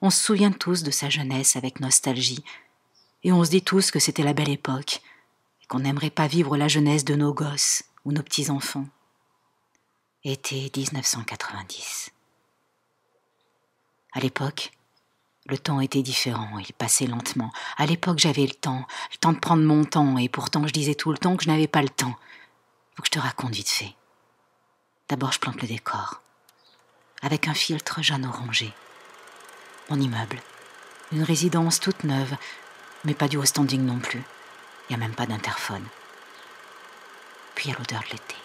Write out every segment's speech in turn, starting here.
On se souvient tous de sa jeunesse avec nostalgie, et on se dit tous que c'était la belle époque, et qu'on n'aimerait pas vivre la jeunesse de nos gosses ou nos petits-enfants. Été 1990. À l'époque, le temps était différent, il passait lentement. À l'époque, j'avais le temps de prendre mon temps, et pourtant je disais tout le temps que je n'avais pas le temps. Faut que je te raconte vite fait. D'abord, je plante le décor, avec un filtre jaune orangé. Mon immeuble, une résidence toute neuve, mais pas du haut standing non plus. Il n'y a même pas d'interphone. Puis il y a l'odeur de l'été.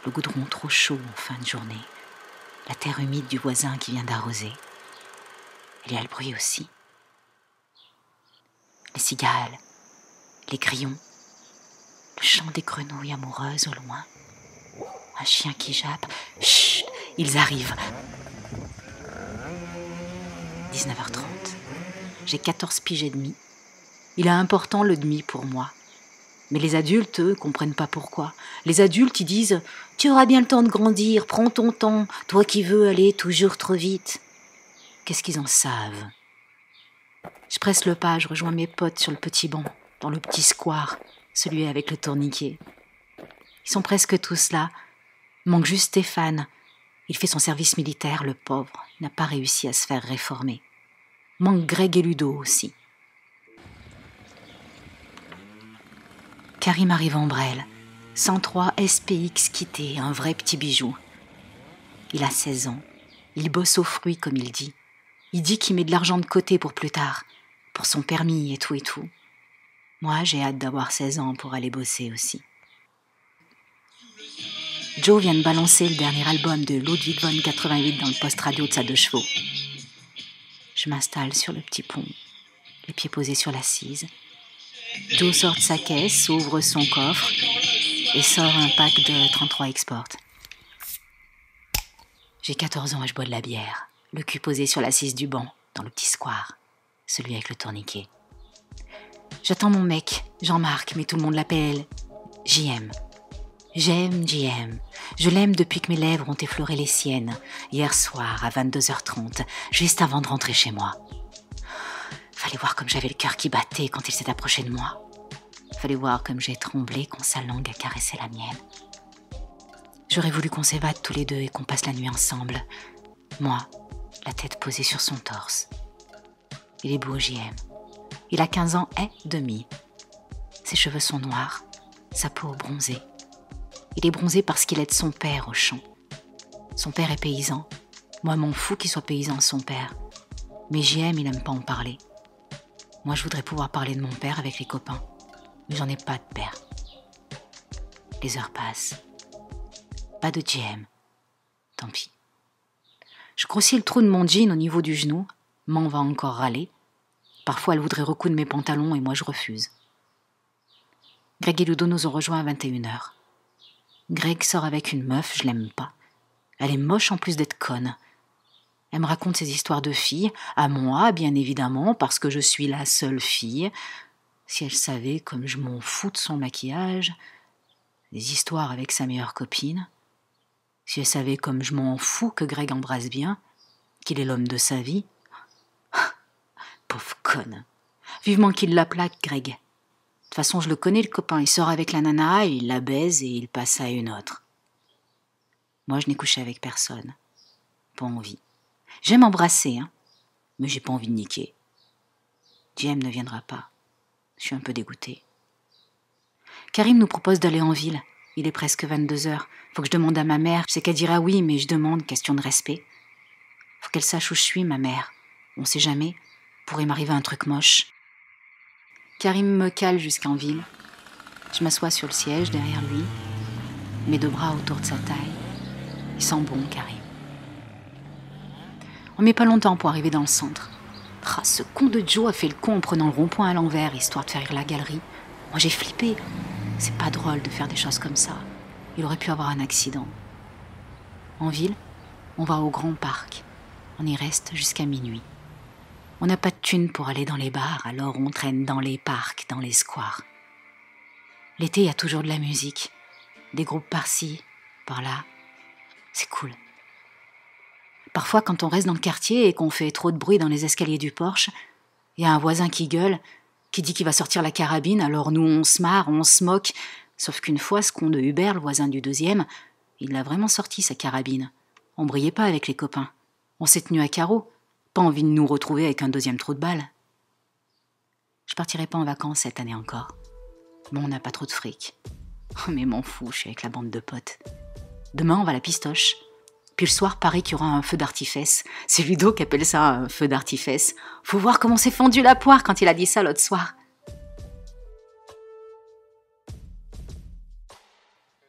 Le goudron trop chaud en fin de journée. La terre humide du voisin qui vient d'arroser. Il y a le bruit aussi. Les cigales, les grillons, le chant des grenouilles amoureuses au loin. Un chien qui jappe. Chut, ils arrivent. 19h30. J'ai 14 piges et demi. Il est important le demi pour moi. Mais les adultes, eux, comprennent pas pourquoi. Les adultes, ils disent « Tu auras bien le temps de grandir, prends ton temps, toi qui veux aller toujours trop vite. » Qu'est-ce qu'ils en savent? Je presse le pas, je rejoins mes potes sur le petit banc, dans le petit square, celui avec le tourniquet. Ils sont presque tous là. Manque juste Stéphane. Il fait son service militaire, le pauvre. Il n'a pas réussi à se faire réformer. Manque Greg et Ludo aussi. Karim arrive en brêle. 103 SPX quitté, un vrai petit bijou. Il a 16 ans. Il bosse aux fruits, comme il dit. Il dit qu'il met de l'argent de côté pour plus tard, pour son permis et tout et tout. Moi, j'ai hâte d'avoir 16 ans pour aller bosser aussi. Joe vient de balancer le dernier album de Ludwig von 88 dans le poste radio de sa 2 chevaux. Je m'installe sur le petit pont, les pieds posés sur l'assise. Joe sort de sa caisse, ouvre son coffre et sort un pack de 33 Export. J'ai 14 ans et je bois de la bière, le cul posé sur l'assise du banc, dans le petit square, celui avec le tourniquet. J'attends mon mec, Jean-Marc, mais tout le monde l'appelle JM. J'aime JM. Je l'aime depuis que mes lèvres ont effleuré les siennes, hier soir à 22h30, juste avant de rentrer chez moi. Fallait voir comme j'avais le cœur qui battait quand il s'est approché de moi. Fallait voir comme j'ai tremblé quand sa langue a caressé la mienne. J'aurais voulu qu'on s'évade tous les deux et qu'on passe la nuit ensemble. Moi, la tête posée sur son torse. Il est beau, JM. Il a 15 ans et demi. Ses cheveux sont noirs, sa peau bronzée. Il est bronzé parce qu'il aide son père au champ. Son père est paysan. Moi, m'en fous qu'il soit paysan, son père. Mais JM, il n'aime pas en parler. Moi, je voudrais pouvoir parler de mon père avec les copains. Mais j'en ai pas de père. Les heures passent. Pas de JM. Tant pis. Je grossis le trou de mon jean au niveau du genou. M'en va encore râler. Parfois, elle voudrait recoudre mes pantalons et moi, je refuse. Greg et Ludo nous ont rejoints à 21h. Greg sort avec une meuf, je l'aime pas. Elle est moche en plus d'être conne. Elle me raconte ses histoires de filles, à moi, bien évidemment, parce que je suis la seule fille. Si elle savait comme je m'en fous de son maquillage, des histoires avec sa meilleure copine. Si elle savait comme je m'en fous que Greg embrasse bien, qu'il est l'homme de sa vie. Pauvre conne. Vivement qu'il la plaque, Greg. De toute façon, je le connais, le copain. Il sort avec la nana, il la baise et il passe à une autre. Moi, je n'ai couché avec personne. Pas envie. J'aime embrasser, hein, mais j'ai pas envie de niquer. JM ne viendra pas. Je suis un peu dégoûtée. Karim nous propose d'aller en ville. Il est presque 22h. Faut que je demande à ma mère. Je sais qu'elle dira oui, mais je demande, question de respect. Faut qu'elle sache où je suis, ma mère. On sait jamais. Pourrait m'arriver un truc moche. Karim me cale jusqu'en ville. Je m'assois sur le siège derrière lui, mes 2 bras autour de sa taille. Il sent bon, Karim. On met pas longtemps pour arriver dans le centre. Ah, ce con de Joe a fait le con en prenant le rond-point à l'envers, histoire de faire la galerie. Moi, j'ai flippé. C'est pas drôle de faire des choses comme ça. Il aurait pu avoir un accident. En ville, on va au grand parc. On y reste jusqu'à minuit. On n'a pas de thunes pour aller dans les bars, alors on traîne dans les parcs, dans les squares. L'été, il y a toujours de la musique. Des groupes par-ci, par-là. C'est cool. Parfois, quand on reste dans le quartier et qu'on fait trop de bruit dans les escaliers du porche, il y a un voisin qui gueule, qui dit qu'il va sortir la carabine, alors nous on se marre, on se moque. Sauf qu'une fois, ce con de Hubert, le voisin du deuxième, il l'a vraiment sorti sa carabine. On brillait pas avec les copains. On s'est tenu à carreau. Pas envie de nous retrouver avec un deuxième trou de balle. Je partirai pas en vacances cette année encore. Bon, on n'a pas trop de fric. Oh, mais m'en fous, je suis avec la bande de potes. Demain, on va à la pistoche. Puis le soir, paraît qu'il y aura un feu d'artifice. C'est Ludo qui appelle ça un feu d'artifice. Faut voir comment s'est fendue la poire quand il a dit ça l'autre soir.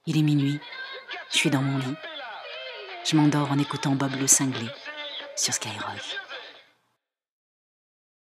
Il est minuit. Je suis dans mon lit. Je m'endors en écoutant Bob le Cinglé sur Skyrock.